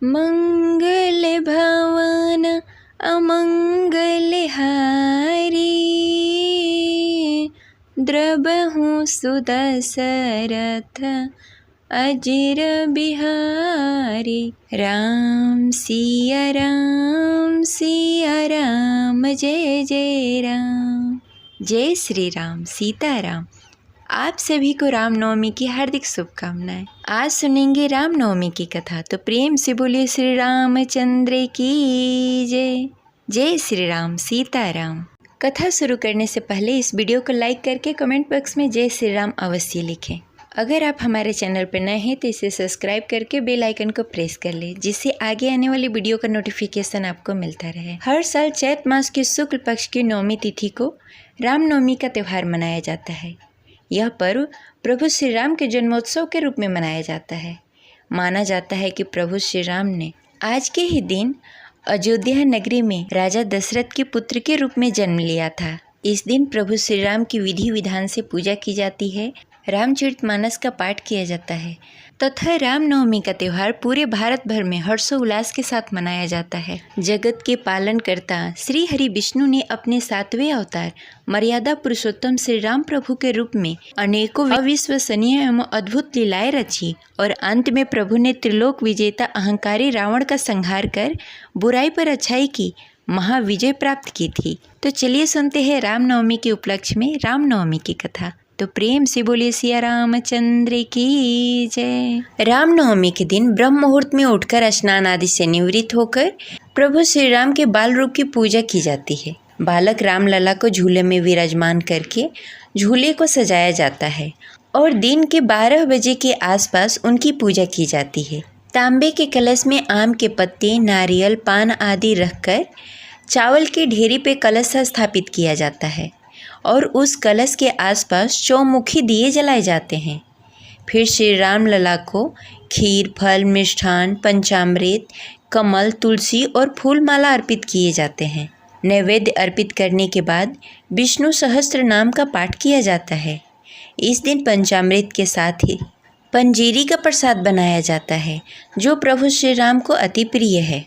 मंगल भवन अमंगल हारी, द्रबहु सुदशरथ अजिर बिहारी। राम सिया राम जय जय राम। जय श्री राम सीताराम। आप सभी को रामनवमी की हार्दिक शुभकामनाएं। आज सुनेंगे रामनवमी की कथा, तो प्रेम से बोलिए श्री रामचंद्र की जय। जय श्री राम सीताराम। कथा शुरू करने से पहले इस वीडियो को लाइक करके कमेंट बॉक्स में जय श्री राम अवश्य लिखें। अगर आप हमारे चैनल पर नए हैं तो इसे सब्सक्राइब करके बेल आइकन को प्रेस कर लें, जिससे आगे आने वाली वीडियो का नोटिफिकेशन आपको मिलता रहे। हर साल चैत मास के शुक्ल पक्ष की नवमी तिथि को रामनवमी का त्यौहार मनाया जाता है। यह पर्व प्रभु श्री राम के जन्मोत्सव के रूप में मनाया जाता है। माना जाता है कि प्रभु श्री राम ने आज के ही दिन अयोध्या नगरी में राजा दशरथ के पुत्र के रूप में जन्म लिया था। इस दिन प्रभु श्री राम की विधि विधान से पूजा की जाती है, रामचरितमानस का पाठ किया जाता है तथा रामनवमी का त्यौहार पूरे भारत भर में हर्षोल्लास के साथ मनाया जाता है। जगत के पालनकर्ता श्री हरि विष्णु ने अपने 7वें अवतार मर्यादा पुरुषोत्तम श्री राम प्रभु के रूप में अनेकों अविश्वसनीय एवं अद्भुत लीलाएं रची और अंत में प्रभु ने त्रिलोक विजेता अहंकारी रावण का संहार कर बुराई पर अच्छाई की महाविजय प्राप्त की थी। तो चलिए सुनते हैं रामनवमी के उपलक्ष्य में रामनवमी की कथा। तो प्रेम से बोलिए सिया रामचंद्र की जय। रामनवमी के दिन ब्रह्म मुहूर्त में उठकर स्नान आदि से निवृत्त होकर प्रभु श्री राम के बाल रूप की पूजा की जाती है। बालक रामलला को झूले में विराजमान करके झूले को सजाया जाता है और दिन के 12 बजे के आसपास उनकी पूजा की जाती है। तांबे के कलश में आम के पत्ते, नारियल, पान आदि रखकर चावल की ढेरी पे कलश स्थापित किया जाता है और उस कलश के आसपास चौमुखी दिए जलाए जाते हैं। फिर श्री राम लला को खीर, फल, मिष्ठान, पंचामृत, कमल, तुलसी और फूल माला अर्पित किए जाते हैं। नैवेद्य अर्पित करने के बाद विष्णु सहस्त्र नाम का पाठ किया जाता है। इस दिन पंचामृत के साथ ही पंजीरी का प्रसाद बनाया जाता है, जो प्रभु श्री राम को अति प्रिय है।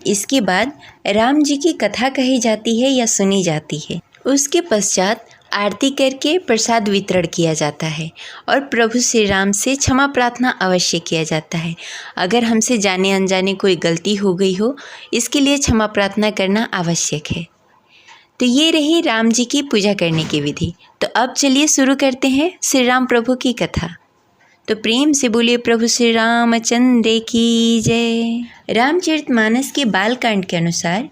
इसके बाद राम जी की कथा कही जाती है या सुनी जाती है। उसके पश्चात आरती करके प्रसाद वितरण किया जाता है और प्रभु श्री राम से क्षमा प्रार्थना अवश्य किया जाता है। अगर हमसे जाने अनजाने कोई गलती हो गई हो, इसके लिए क्षमा प्रार्थना करना आवश्यक है। तो ये रही राम जी की पूजा करने की विधि। तो अब चलिए शुरू करते हैं श्री राम प्रभु की कथा। तो प्रेम से बोलिए प्रभु श्री रामचंद्र की जय। रामचरितमानस के बालकांड के अनुसार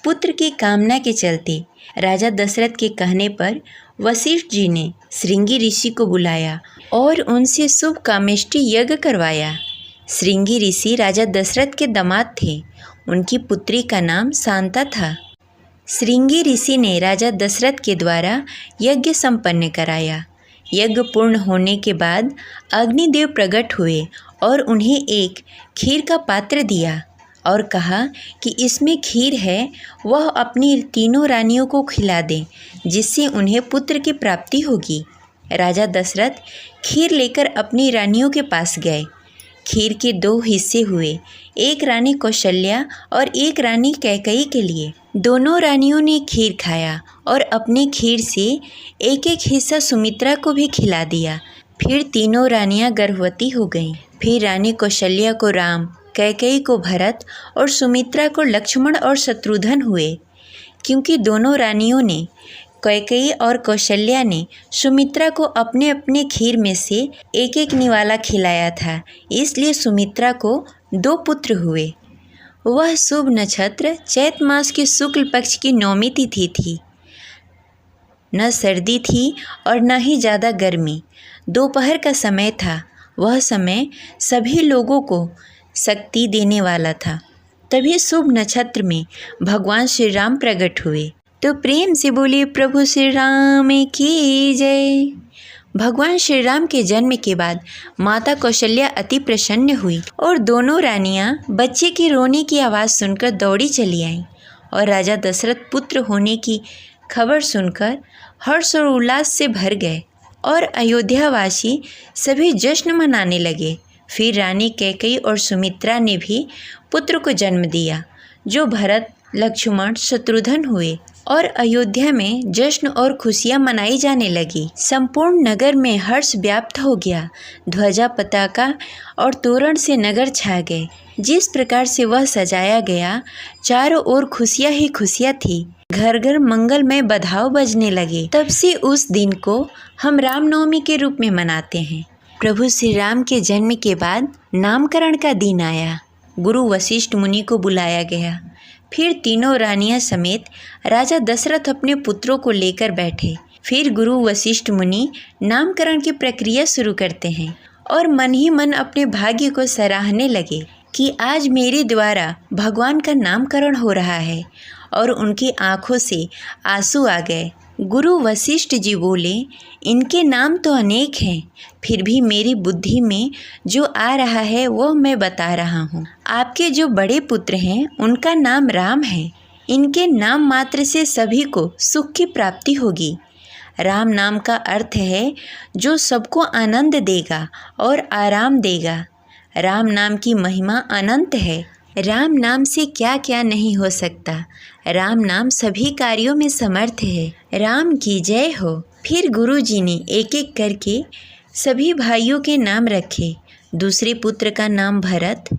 पुत्र की कामना के चलते राजा दशरथ के कहने पर वशिष्ठ जी ने श्रृंगी ऋषि को बुलाया और उनसे शुभ कामेष्टि यज्ञ करवाया। श्रृंगी ऋषि राजा दशरथ के दामाद थे। उनकी पुत्री का नाम शांता था। श्रृंगी ऋषि ने राजा दशरथ के द्वारा यज्ञ संपन्न कराया। यज्ञ पूर्ण होने के बाद अग्निदेव प्रकट हुए और उन्हें एक खीर का पात्र दिया और कहा कि इसमें खीर है, वह अपनी तीनों रानियों को खिला दें, जिससे उन्हें पुत्र की प्राप्ति होगी। राजा दशरथ खीर लेकर अपनी रानियों के पास गए। खीर के 2 हिस्से हुए, एक रानी कौशल्या और एक रानी कैकेयी के लिए। दोनों रानियों ने खीर खाया और अपनी खीर से एक एक हिस्सा सुमित्रा को भी खिला दिया। फिर तीनों रानियां गर्भवती हो गईं। फिर रानी कौशल्या को राम, कैकेयी को भरत और सुमित्रा को लक्ष्मण और शत्रुघ्न हुए। क्योंकि दोनों रानियों ने, कैकेयी और कौशल्या ने, सुमित्रा को अपने अपने खीर में से एक एक निवाला खिलाया था, इसलिए सुमित्रा को 2 पुत्र हुए। वह शुभ नक्षत्र चैत मास के शुक्ल पक्ष की नवमी तिथि थी। न सर्दी थी और न ही ज़्यादा गर्मी। दोपहर का समय था। वह समय सभी लोगों को शक्ति देने वाला था। तभी शुभ नक्षत्र में भगवान श्री राम प्रकट हुए। तो प्रेम से बोलिए प्रभु श्री राम की जय। भगवान श्री राम के जन्म के बाद माता कौशल्या अति प्रसन्न हुई और दोनों रानियां बच्चे के रोने की आवाज़ सुनकर दौड़ी चली आईं और राजा दशरथ पुत्र होने की खबर सुनकर हर्ष और उल्लास से भर गए और अयोध्यावासी सभी जश्न मनाने लगे। फिर रानी कैकेयी और सुमित्रा ने भी पुत्र को जन्म दिया, जो भरत, लक्ष्मण, शत्रुघ्न हुए और अयोध्या में जश्न और खुशियां मनाई जाने लगी। संपूर्ण नगर में हर्ष व्याप्त हो गया। ध्वजा, पताका और तोरण से नगर छा गए। जिस प्रकार से वह सजाया गया, चारों ओर खुशियां ही खुशियां थी। घर घर मंगलमय बधाव बजने लगे। तब से उस दिन को हम रामनवमी के रूप में मनाते हैं। प्रभु श्री राम के जन्म के बाद नामकरण का दिन आया। गुरु वशिष्ठ मुनि को बुलाया गया। फिर तीनों रानियां समेत राजा दशरथ अपने पुत्रों को लेकर बैठे। फिर गुरु वशिष्ठ मुनि नामकरण की प्रक्रिया शुरू करते हैं और मन ही मन अपने भाग्य को सराहने लगे कि आज मेरे द्वारा भगवान का नामकरण हो रहा है, और उनकी आंखों से आंसू आ गए। गुरु वशिष्ठ जी बोले, इनके नाम तो अनेक हैं, फिर भी मेरी बुद्धि में जो आ रहा है वो मैं बता रहा हूँ। आपके जो बड़े पुत्र हैं उनका नाम राम है। इनके नाम मात्र से सभी को सुख की प्राप्ति होगी। राम नाम का अर्थ है जो सबको आनंद देगा और आराम देगा। राम नाम की महिमा अनंत है। राम नाम से क्या क्या नहीं हो सकता। राम नाम सभी कार्यों में समर्थ है। राम की जय हो। फिर गुरु जी ने एक एक करके सभी भाइयों के नाम रखे। दूसरे पुत्र का नाम भरत,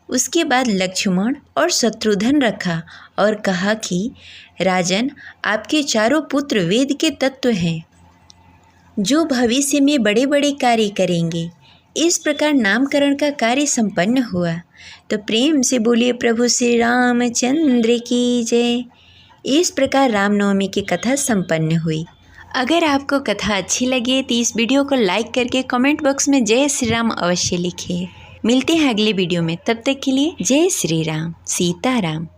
उसके बाद लक्ष्मण और शत्रुघ्न रखा और कहा कि राजन, आपके चारों पुत्र वेद के तत्व हैं, जो भविष्य में बड़े बड़े कार्य करेंगे। इस प्रकार नामकरण का कार्य संपन्न हुआ। तो प्रेम से बोलिए प्रभु श्री रामचंद्र की जय। इस प्रकार रामनवमी की कथा संपन्न हुई। अगर आपको कथा अच्छी लगे तो इस वीडियो को लाइक करके कमेंट बॉक्स में जय श्री राम अवश्य लिखिए। मिलते हैं अगले वीडियो में, तब तक के लिए जय श्री राम, सीताराम।